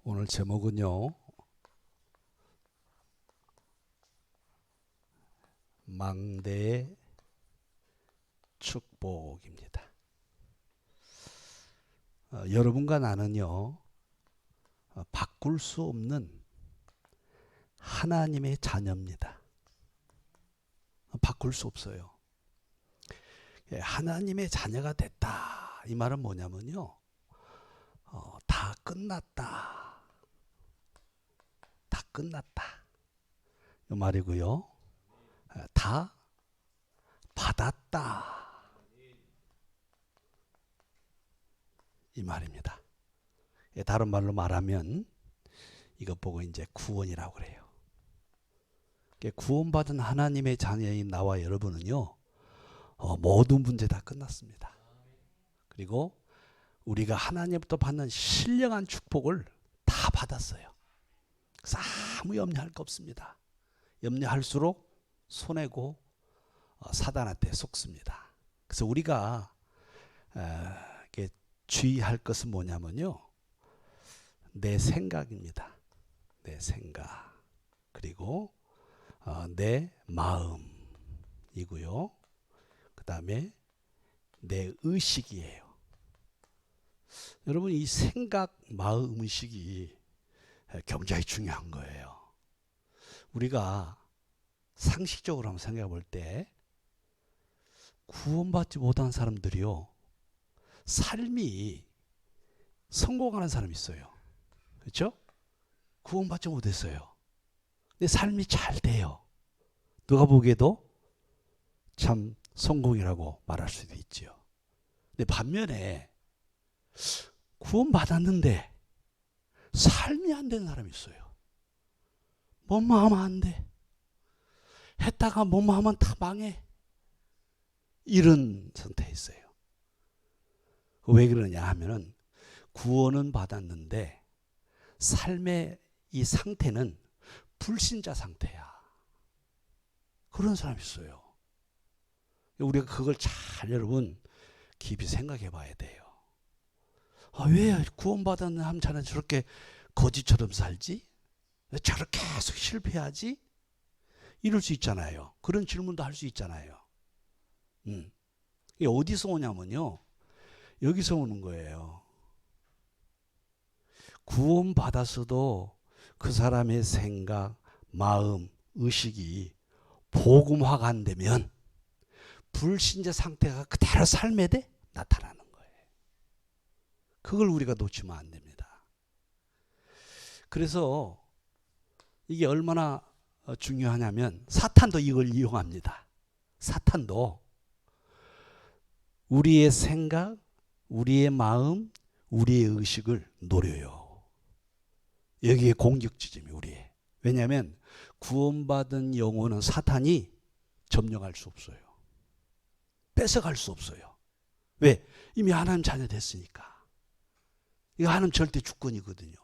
오늘 제목은요, 망대의 축복입니다. 여러분과 나는요, 바꿀 수 없는 하나님의 자녀입니다. 바꿀 수 없어요. 하나님의 자녀가 됐다. 이 말은 뭐냐면요, 다 끝났다. 다 끝났다. 이 말이고요. 다 받았다. 이 말입니다. 다른 말로 말하면 이것 보고 이제 구원이라고 그래요. 구원받은 하나님의 자녀인 나와 여러분은요, 모든 문제 다 끝났습니다. 그리고 우리가 하나님부터 받는 신령한 축복을 다 받았어요. 그래서 아무 염려할 거 없습니다. 염려할수록 손해고 사단한테 속습니다. 그래서 우리가 주의할 것은 뭐냐면요, 내 생각입니다. 내 생각, 그리고 내 마음이고요. 그 다음에 내 의식이에요. 여러분, 이 생각, 마음, 의식이 굉장히 중요한 거예요. 우리가 상식적으로 한번 생각해 볼 때 구원받지 못한 사람들이요, 삶이 성공하는 사람이 있어요. 그렇죠? 구원받지 못했어요. 근데 삶이 잘 돼요. 누가 보기에도 참 성공이라고 말할 수도 있죠. 근데 반면에 구원받았는데 삶이 안 되는 사람이 있어요. 뭐만 하면 안 돼. 했다가 뭐만 하면 다 망해. 이런 상태에 있어요. 왜 그러냐 하면은 구원은 받았는데 삶의 이 상태는 불신자 상태야. 그런 사람이 있어요. 우리가 그걸 잘 여러분 깊이 생각해 봐야 돼요. 왜 구원받은 함자는 저렇게 거지처럼 살지? 왜 저렇게 계속 실패하지? 이럴 수 있잖아요. 그런 질문도 할 수 있잖아요. 이게 어디서 오냐면요, 여기서 오는 거예요. 구원받았어도 그 사람의 생각, 마음, 의식이 복음화가 안 되면 불신자 상태가 그대로 삶에 대 나타나는 거예요. 그걸 우리가 놓치면 안 됩니다. 그래서 이게 얼마나 중요하냐면 사탄도 이걸 이용합니다. 사탄도 우리의 생각, 우리의 마음, 우리의 의식을 노려요. 여기에 공격 지점이 우리의. 왜냐하면 구원받은 영혼은 사탄이 점령할 수 없어요. 뺏어갈 수 없어요. 왜? 이미 하나님 자녀 됐으니까. 이거 하나님 절대 주권이거든요.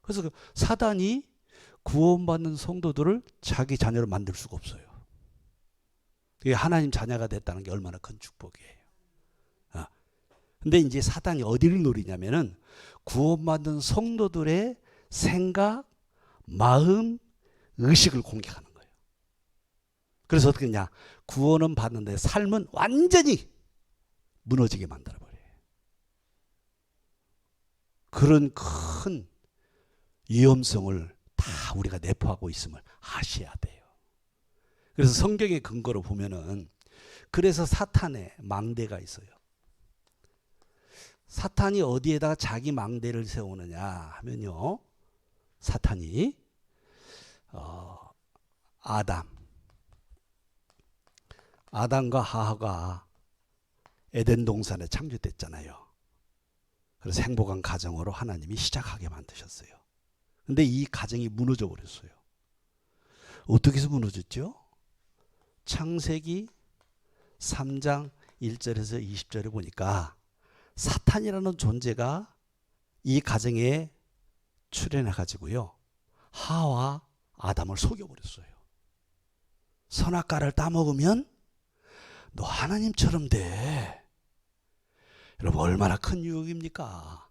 그래서 사단이 구원받는 성도들을 자기 자녀로 만들 수가 없어요. 이게 하나님 자녀가 됐다는 게 얼마나 큰 축복이에요. 근데 이제 사단이 어디를 노리냐면은 구원받은 성도들의 생각, 마음, 의식을 공격하는 거예요. 그래서 어떻게 하냐? 구원은 받는데 삶은 완전히 무너지게 만들어버려요. 그런 큰 위험성을 다 우리가 내포하고 있음을 아셔야 돼요. 그래서 성경의 근거로 보면은, 그래서 사탄의 망대가 있어요. 사탄이 어디에다가 자기 망대를 세우느냐 하면요, 사탄이 아담과 하와가 에덴 동산에 창조됐잖아요. 그래서 행복한 가정으로 하나님이 시작하게 만드셨어요. 근데 이 가정이 무너져 버렸어요. 어떻게 해서 무너졌죠? 창세기 3장 1절에서 20절에 보니까 사탄이라는 존재가 이 가정에 출현해 가지고요, 하와 아담을 속여버렸어요. 선악과를 따먹으면 너 하나님처럼 돼. 여러분, 얼마나 큰 유혹입니까?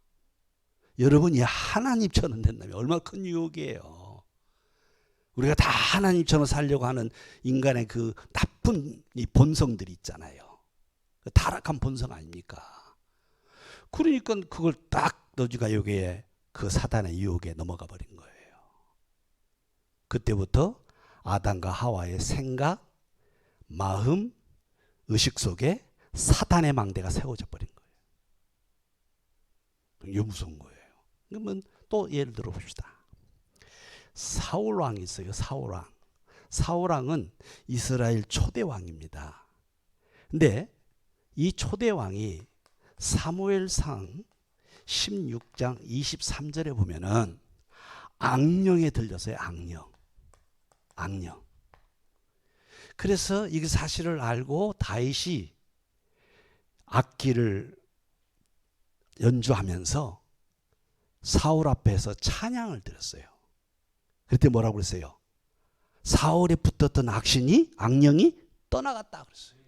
여러분이 하나님처럼 된다면 얼마나 큰 유혹이에요. 우리가 다 하나님처럼 살려고 하는 인간의 그 나쁜 이 본성들이 있잖아요. 타락한 본성 아닙니까? 그러니까 그걸 딱 너지가 여기에 그 사단의 유혹에 넘어가 버린 거예요. 그때부터 아담과 하와의 생각, 마음, 의식 속에 사단의 망대가 세워져 버린 거예요. 이게 무서운 거예요. 그러면 또 예를 들어 봅시다. 사울왕이 있어요. 사울왕. 사울왕은 이스라엘 초대왕입니다. 근데 이 초대왕이 사무엘상 16장 23절에 보면은 악령에 들렸어요. 악령. 그래서 이 사실을 알고 다윗이 악기를 연주하면서 사울 앞에서 찬양을 드렸어요. 그때 뭐라고 그랬어요? 사울에 붙었던 악령이 떠나갔다 그랬어요.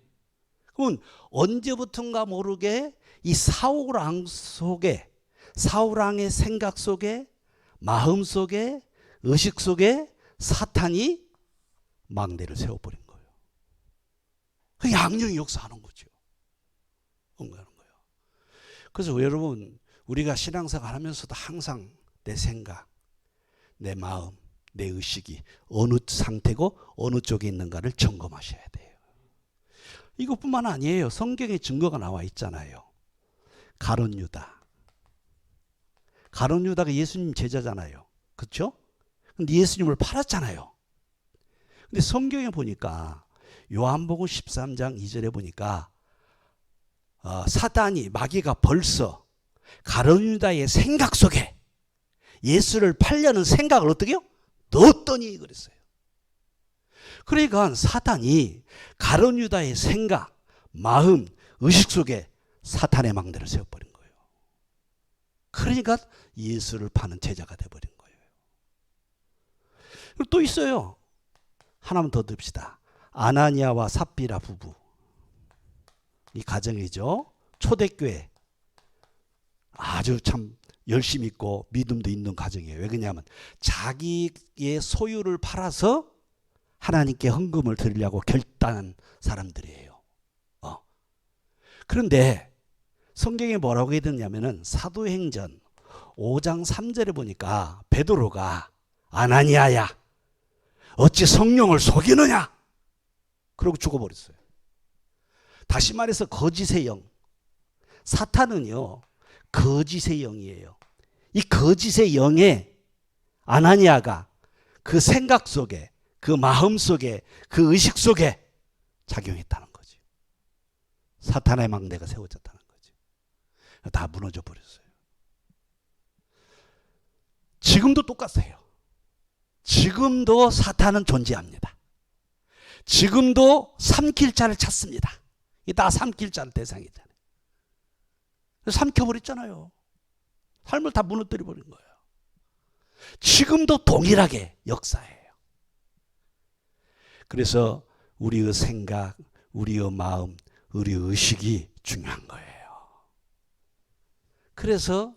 그러면 언제부턴가 모르게 이 사울왕 속에, 사울왕의 생각 속에, 마음 속에, 의식 속에 사탄이 망대를 세워버린 거예요. 그게 악령이 역사하는 거죠. 응하는 거예요. 그래서 여러분, 우리가 신앙생활 하면서도 항상 내 생각, 내 마음, 내 의식이 어느 상태고 어느 쪽에 있는가를 점검하셔야 돼요. 이것뿐만 아니에요. 성경에 증거가 나와 있잖아요. 가룟 유다가 예수님 제자잖아요. 그렇죠? 근데 예수님을 팔았잖아요. 근데 성경에 보니까 요한복음 13장 2절에 보니까 사단이 마귀가 벌써 가룟 유다의 생각 속에 예수를 팔려는 생각을 어떻게 해요? 넣었더니 그랬어요. 그러니까 사단이 가룟 유다의 생각, 마음, 의식 속에 사탄의 망대를 세워버린 거예요. 그러니까 예수를 파는 제자가 돼버린 거예요. 또 있어요. 하나만 더 듭시다. 아나니아와 삽비라 부부. 이 가정이죠. 초대교회. 아주 참 열심히 있고 믿음도 있는 가정이에요. 왜 그러냐면 자기의 소유를 팔아서 하나님께 헌금을 드리려고 결단한 사람들이에요. 그런데 성경에 뭐라고 해드냐면은 사도행전 5장 3절에 보니까 베드로가 아나니아야 어찌 성령을 속이느냐 그러고 죽어버렸어요. 다시 말해서 거짓의 영. 사탄은요 거짓의 영이에요. 이 거짓의 영에 아나니아가 그 생각 속에 그 마음 속에 그 의식 속에 작용했다는 거지. 사탄의 망대가 세워졌다는 거지. 다 무너져 버렸어요. 지금도 똑같아요. 지금도 사탄은 존재합니다. 지금도 삼킬 자를 찾습니다. 이 다 삼킬 자를 대상이잖아요. 삼켜버렸잖아요. 삶을 다 무너뜨려 버린 거예요. 지금도 동일하게 역사해요. 그래서 우리의 생각, 우리의 마음, 우리의 의식이 중요한 거예요. 그래서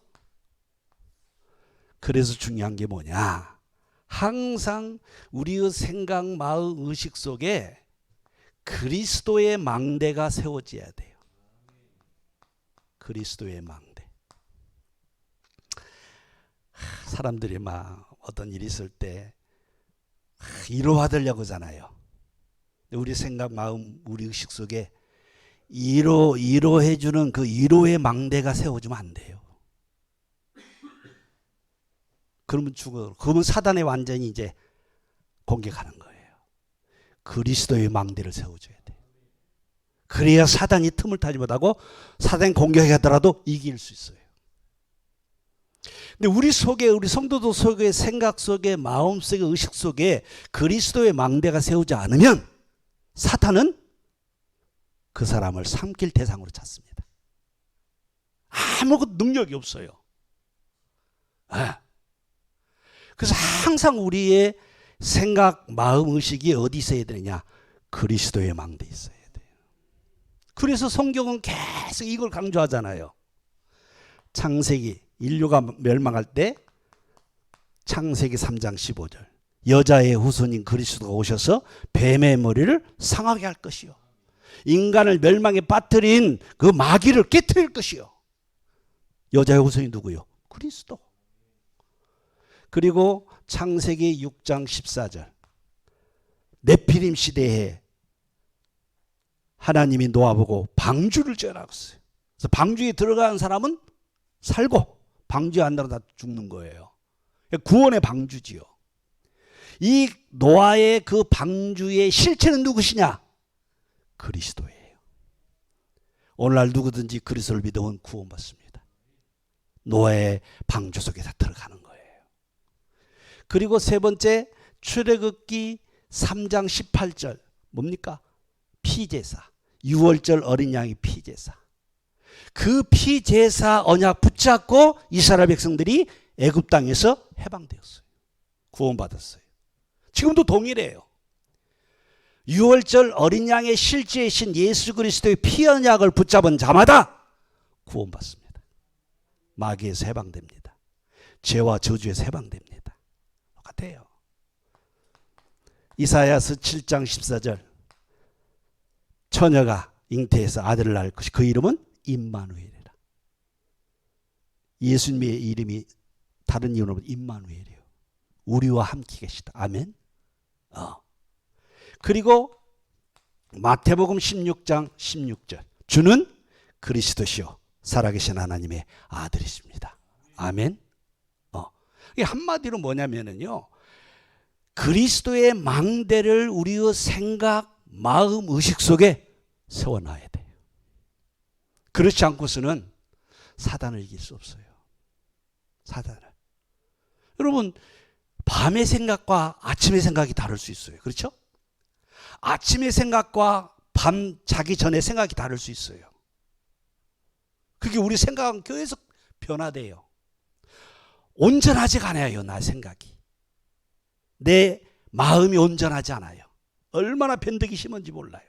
중요한 게 뭐냐? 항상 우리의 생각, 마음, 의식 속에 그리스도의 망대가 세워져야 돼요. 그리스도의 망대. 사람들이 막 어떤 일이 있을 때 위로받으려고 하잖아요. 우리 생각, 마음, 우리 의식 속에 위로해주는 그 위로의 망대가 세워지면 안 돼요. 그러면 죽어. 그러면 사단의 완전히 이제 공격하는 거예요. 그리스도의 망대를 세워줘야 돼. 그래야 사단이 틈을 타지 못하고 사단이 공격하더라도 이길 수 있어요. 근데 우리 속에, 우리 성도들 속에, 생각 속에, 마음 속에, 의식 속에 그리스도의 망대가 세우지 않으면 사탄은 그 사람을 삼킬 대상으로 찾습니다. 아무것도 능력이 없어요. 그래서 항상 우리의 생각, 마음, 의식이 어디 있어야 되느냐? 그리스도의 망대에 있어야 돼요. 그래서 성경은 계속 이걸 강조하잖아요. 창세기 인류가 멸망할 때 창세기 3장 15절 여자의 후손인 그리스도가 오셔서 뱀의 머리를 상하게 할 것이요 인간을 멸망에 빠뜨린 그 마귀를 깨트릴 것이요. 여자의 후손이 누구요? 그리스도. 그리고 창세기 6장 14절 네피림 시대에 하나님이 노아보고 방주를 지으라고 했어요. 그래서 방주에 들어가는 사람은 살고 방주에 안 들어가 죽는 거예요. 구원의 방주지요. 이 노아의 그 방주의 실체는 누구시냐? 그리스도예요. 오늘날 누구든지 그리스도를 믿으면 구원받습니다. 노아의 방주 속에 다 들어가는 거예요. 그리고 세 번째 출애굽기 3장 18절 뭡니까? 피제사. 유월절 어린 양의 피제사. 그 피제사 언약 붙잡고 이스라엘 백성들이 애굽 땅에서 해방되었어요. 구원받았어요. 지금도 동일해요. 유월절 어린 양의 실제이신 예수 그리스도의 피 언약을 붙잡은 자마다 구원받습니다. 마귀에서 해방됩니다. 죄와 저주에서 해방됩니다. 똑같아요. 이사야서 7장 14절 처녀가 잉태해서 아들을 낳을 것이 그 이름은 임마누엘이라. 예수님의 이름이 다른 이름으로 임마누엘이에요. 우리와 함께 계시다. 아멘. 그리고 마태복음 16장 16절 주는 그리스도시요 살아계신 하나님의 아들이십니다. 아멘. 이게 한마디로 뭐냐면요. 그리스도의 망대를 우리의 생각, 마음, 의식 속에 세워놔야 돼요. 그렇지 않고서는 사단을 이길 수 없어요. 사단을. 여러분 밤의 생각과 아침의 생각이 다를 수 있어요. 그렇죠? 아침의 생각과 밤 자기 전의 생각이 다를 수 있어요. 그게 우리 생각은 계속 변화돼요. 온전하지가 않아요. 나 생각이. 내 마음이 온전하지 않아요. 얼마나 변덕이 심한지 몰라요.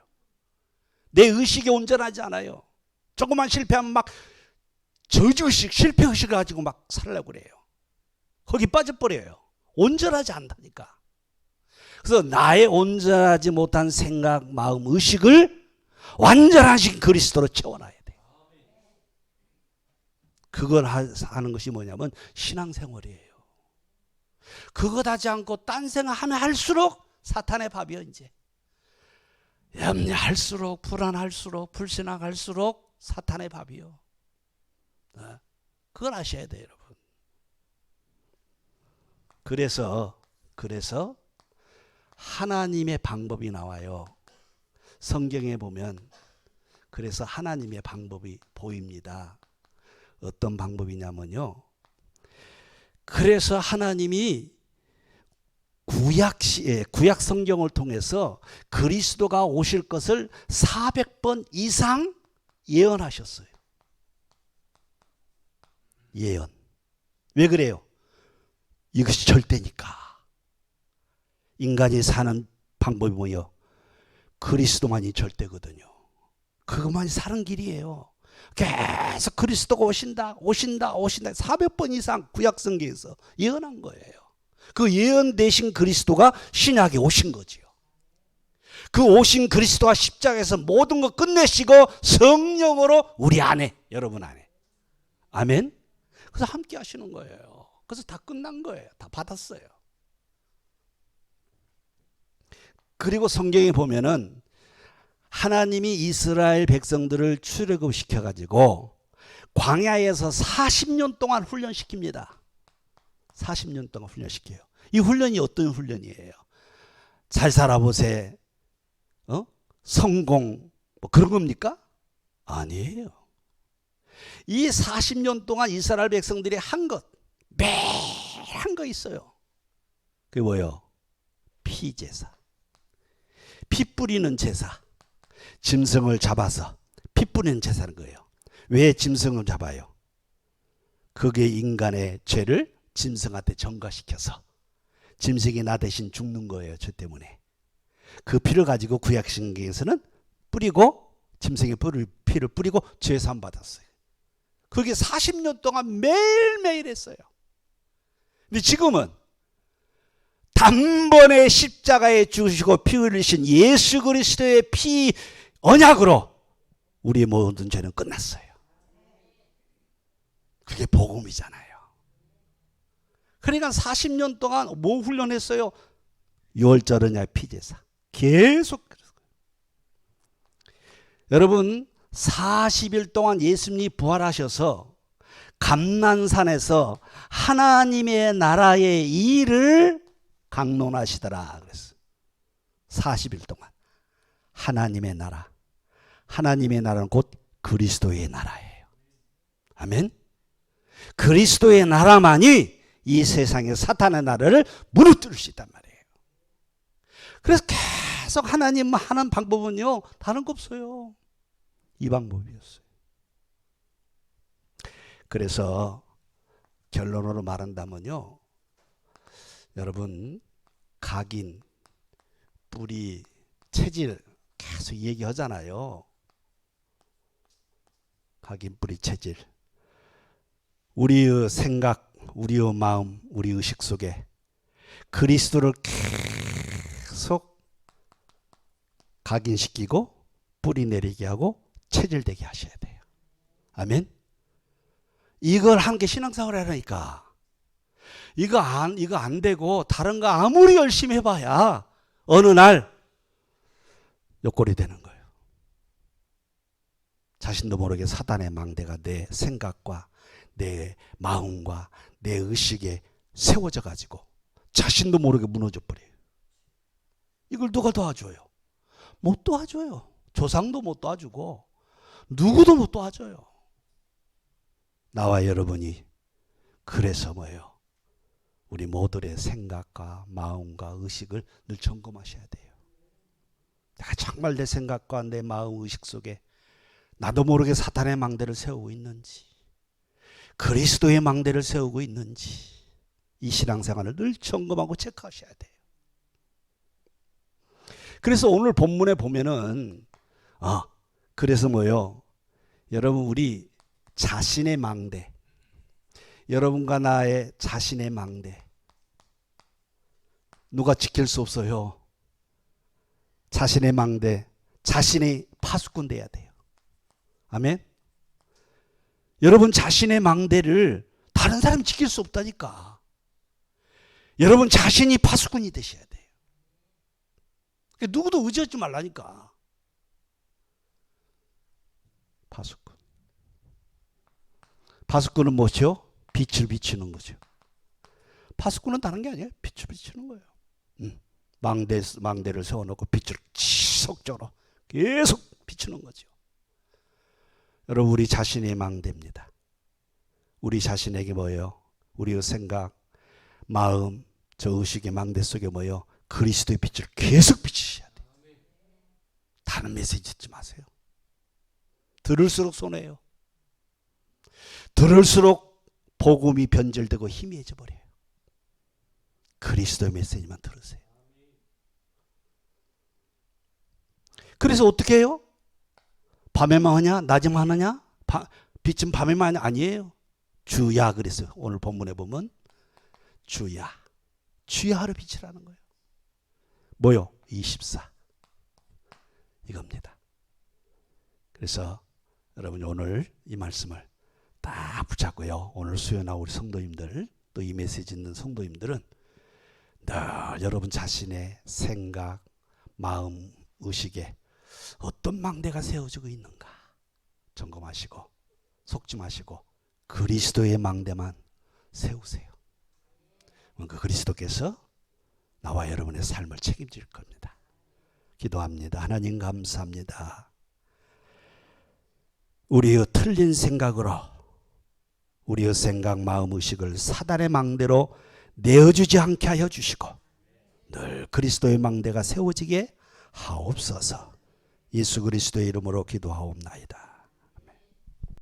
내 의식이 온전하지 않아요. 조금만 실패하면 막 저주의식, 실패의식을 가지고 막 살려고 그래요. 거기 빠져버려요. 온전하지 않다니까. 그래서 나의 온전하지 못한 생각, 마음, 의식을 완전하신 그리스도로 채워놔야 돼요. 그걸 하는 것이 뭐냐면 신앙생활이에요. 그것 하지 않고 딴 생각하면 할수록 사탄의 밥이요. 이제 염려할수록 불안할수록 불신앙할수록 사탄의 밥이요. 그걸 아셔야 돼요, 여러분. 그래서 하나님의 방법이 나와요. 성경에 보면 그래서 하나님의 방법이 보입니다. 어떤 방법이냐면요. 그래서 하나님이 구약 성경을 통해서 그리스도가 오실 것을 400번 이상 예언하셨어요. 예언. 왜 그래요? 이것이 절대니까. 인간이 사는 방법이 뭐예요? 그리스도만이 절대거든요. 그것만이 사는 길이에요. 계속 그리스도가 오신다 400번 이상 구약성경에서 예언한 거예요. 그 예언되신 그리스도가 신약에 오신 거지요. 그 오신 그리스도가 십자가에서 모든 것 끝내시고 성령으로 우리 안에, 여러분 안에. 아멘. 그래서 함께 하시는 거예요. 그래서 다 끝난 거예요. 다 받았어요. 그리고 성경에 보면은 하나님이 이스라엘 백성들을 출애굽시켜가지고 광야에서 40년 동안 훈련시킵니다. 40년 동안 훈련시켜요. 이 훈련이 어떤 훈련이에요? 잘 살아보세, 성공, 뭐 그런 겁니까? 아니에요. 이 40년 동안 이스라엘 백성들이 한 것, 매일 한 거 있어요. 그게 뭐예요? 피제사. 피 뿌리는 제사. 짐승을 잡아서 피 뿌리는 제사는 거예요. 왜 짐승을 잡아요? 그게 인간의 죄를 짐승한테 전가시켜서 짐승이 나 대신 죽는 거예요. 죄 때문에. 그 피를 가지고 구약성경에서는 뿌리고 짐승의 피를 뿌리고 죄 사함 받았어요. 그게 40년 동안 매일매일 했어요. 근데 지금은 단번에 십자가에 죽으시고 피 흘리신 예수 그리스도의 피 언약으로 우리의 모든 죄는 끝났어요. 그게 복음이잖아요. 그러니까 40년 동안 뭐 훈련했어요? 유월절이냐 피제사. 계속. 여러분 40일 동안 예수님이 부활하셔서 감난산에서 하나님의 나라의 일을 강론하시더라 그랬어요. 40일 동안. 하나님의 나라. 하나님의 나라는 곧 그리스도의 나라예요. 아멘. 그리스도의 나라만이 이 세상의 사탄의 나라를 무너뜨릴 수 있단 말이에요. 그래서 계속 하나님 하는 방법은요, 다른 거 없어요. 이 방법이었어요. 그래서 결론으로 말한다면요, 여러분 각인, 뿌리, 체질 계속 얘기하잖아요. 각인, 뿌리, 체질. 우리의 생각, 우리의 마음, 우리 의식 속에 그리스도를 계속 각인시키고 뿌리 내리게 하고 체질되게 하셔야 돼요. 아멘. 이걸 함께 신앙생활을 하라니까. 이거 안 되고 다른 거 아무리 열심히 해봐야 어느 날 옆골이 되는 거예요. 자신도 모르게 사단의 망대가 내 생각과 내 마음과 내 의식에 세워져 가지고 자신도 모르게 무너져 버려요. 이걸 누가 도와줘요? 못 도와줘요. 조상도 못 도와주고 누구도 못 도와줘요. 나와 여러분이 그래서 뭐예요? 우리 모두의 생각과 마음과 의식을 늘 점검하셔야 돼요. 내가 정말 내 생각과 내 마음 의식 속에 나도 모르게 사탄의 망대를 세우고 있는지, 그리스도의 망대를 세우고 있는지, 이 신앙생활을 늘 점검하고 체크하셔야 돼요. 그래서 오늘 본문에 보면은 그래서 뭐요? 여러분 우리 자신의 망대, 여러분과 나의 자신의 망대 누가 지킬 수 없어요. 자신의 망대, 자신이 파수꾼 돼야 돼요. 아멘. 여러분 자신의 망대를 다른 사람이 지킬 수 없다니까. 여러분 자신이 파수꾼이 되셔야 돼요. 누구도 의지하지 말라니까. 파수꾼. 파수꾼은 뭐죠? 빛을 비추는 거죠. 파수꾼은 다른 게 아니에요. 빛을 비추는 거예요. 망대를 세워놓고 빛을 지속적으로 계속 비추는 거죠. 여러분 우리 자신의 망대입니다. 우리 자신에게 뭐예요? 우리의 생각, 마음, 저 의식의 망대 속에 뭐예요? 그리스도의 빛을 계속 비추셔야 돼요. 다른 메시지 듣지 마세요. 들을수록 손해요. 들을수록 복음이 변절되고 희미해져 버려요. 그리스도의 메시지만 들으세요. 그래서 어떻게 해요? 밤에만 하냐? 낮에만 하느냐? 빛은 밤에만 하냐? 아니에요. 주야 그랬어요. 오늘 본문에 보면 주야. 주야를 비치라는 거예요. 뭐요? 24. 이겁니다. 그래서 여러분이 오늘 이 말씀을 딱 붙잡고요. 오늘 수요나 우리 성도님들 또 이 메시지 있는 성도님들은 늘 여러분 자신의 생각, 마음, 의식에 어떤 망대가 세워지고 있는가 점검하시고 속지 마시고 그리스도의 망대만 세우세요. 그 그리스도께서 나와 여러분의 삶을 책임질 겁니다. 기도합니다. 하나님 감사합니다. 우리의 틀린 생각으로 우리의 생각, 마음, 의식을 사단의 망대로 내어주지 않게 하여 주시고 늘 그리스도의 망대가 세워지게 하옵소서. 예수 그리스도의 이름으로 기도하옵나이다.